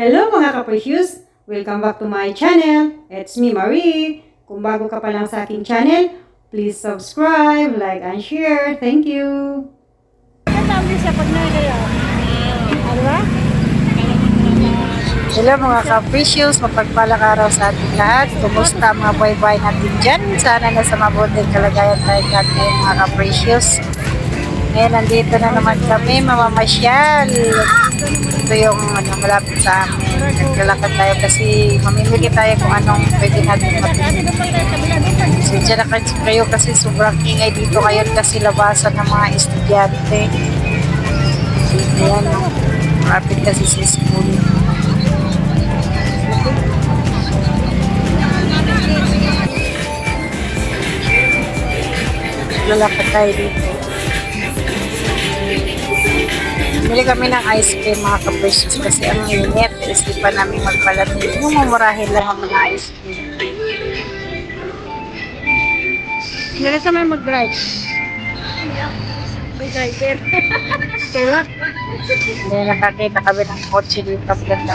Hello mga ka-precious! Welcome back to my channel. It's me, Marie. Kung bago ka pa lang sa aking channel, please subscribe, like, and share. Thank you! Hello mga ka-precious, mapagpalang araw sa ating lahat. Kumusta mga boy-boy natin dyan? Sana nasa mabuting kalagayan tayo ngayon mga ka-precious. Ngayon nandito na naman kami, mamamasyal. Ito yung malapit sa amin. Naglalakad tayo kasi mamimili tayo kung anong pwede natin mapili. So dyan na kayo kasi sobrang ingay dito kayo kasi labasan ng mga estudyante. Ayan, malapit kasi sa school. Lalakad tayo dito. Bili kami ng ice cream mga ka-precious kasi ang init. Isipan namin magpalatin. Yung mamurahin lang ang mga ice cream. Hindi sa may mag-drive. May driver. Kaya? Hindi, nakakita kami ng kotse dito. Ang ganda.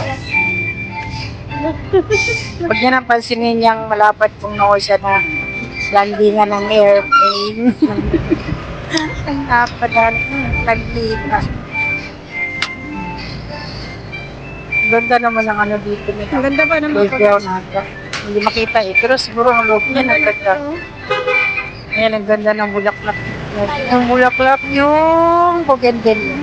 Pag niya napansinin niyang malapad kung noo siya na landingan ng airplane. Ang napadaan. Naglipas. Ganda naman ang ano dito nila. Ang ganda pa naman. Hindi makita eh. Pero siguro ang loob niya nagkata. Ayan, ang ganda ng bulaklak. Ang bulaklak yung bougainvillea.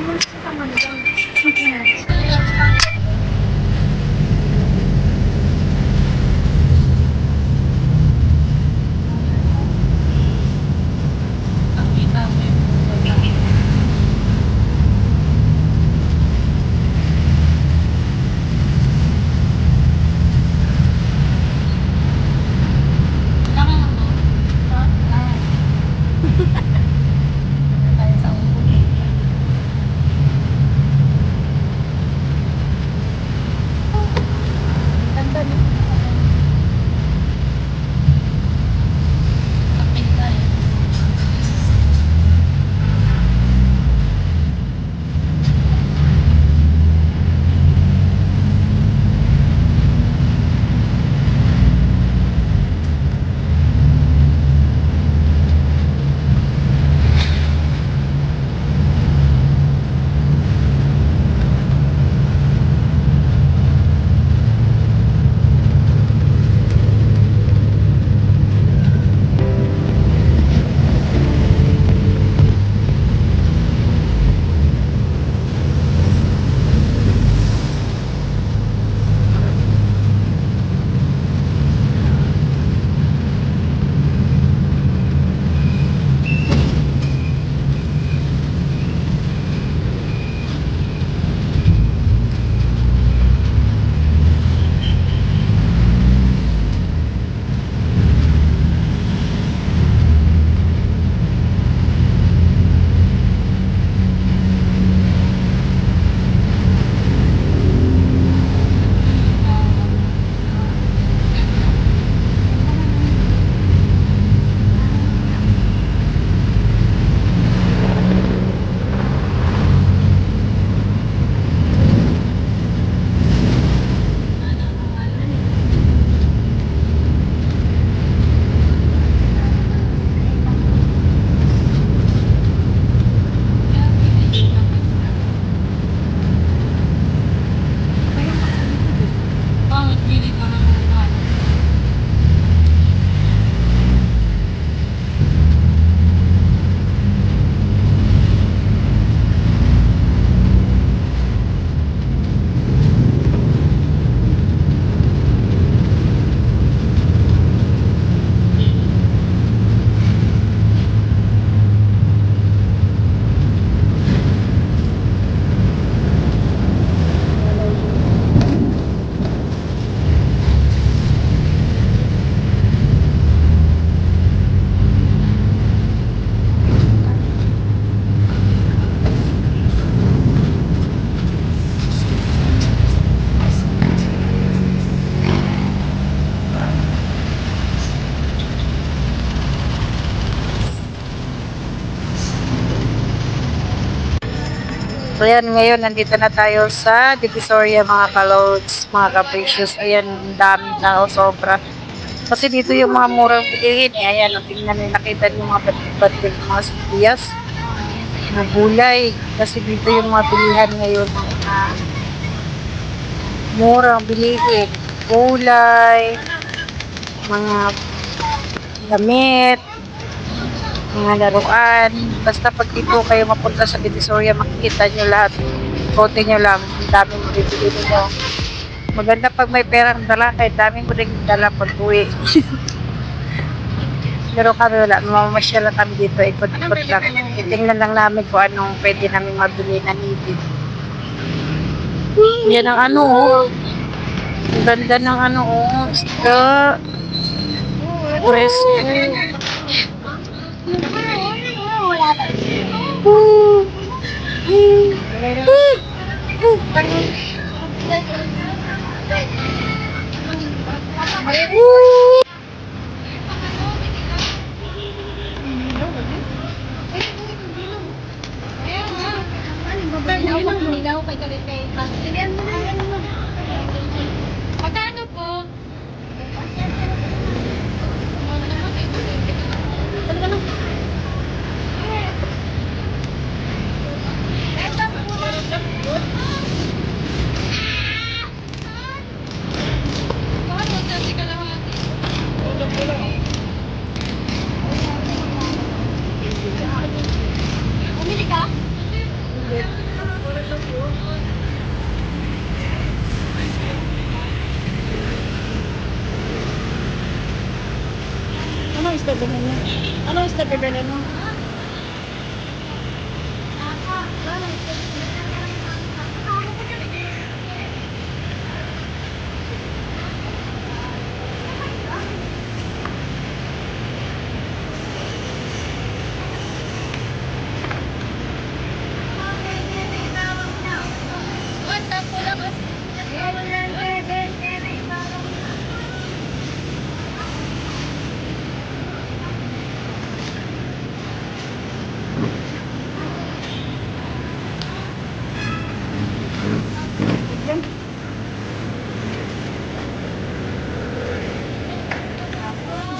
So yan, ngayon nandito na tayo sa Divisoria mga kalods, mga ka-precious. Ayan, ang daming tao, sobra. Kasi dito yung mga murang bilihin. Eh, ayan, tingnan nyo, nakita nyo yung mga batik-batik, mga sibuyas, mga gulay. Kasi dito yung mga bilihan ngayon, mga murang bilihin. Gulay, mga damit, mga laruan. Basta pag dito kayo mapunta sa Divisoria, makikita nyo lahat. Kote nyo lang, ang daming bibili nyo. Maganda pag may perang dala, kahit daming ko rin dala pag uwi. Pero kami wala, mamamasyal lang kami dito, ikot-ikot lang. Titingnan lang namin kung anong pwede namin mabili na needed. Yan ang ano, oh. Ang ganda ng ano, oh. Isda. Presko. Magkano po? Bumili ka? Ano isda bilhin mo? Ano isda bilhin mo?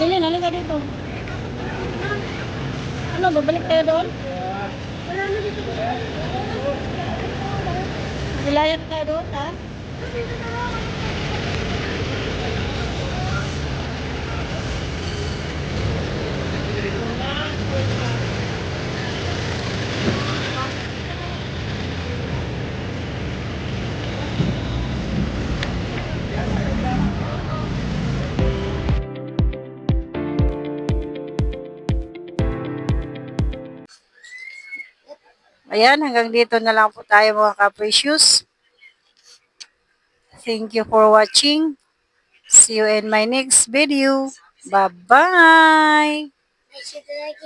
Ganyan, ano ka dito? Ano, babalik tayo doon? Wala na dito. Nilayan tayo doon, ha? Ayan, hanggang dito na lang po tayo mga ka-precious. Thank you for watching. See you in my next video. Bye-bye! Subscribe.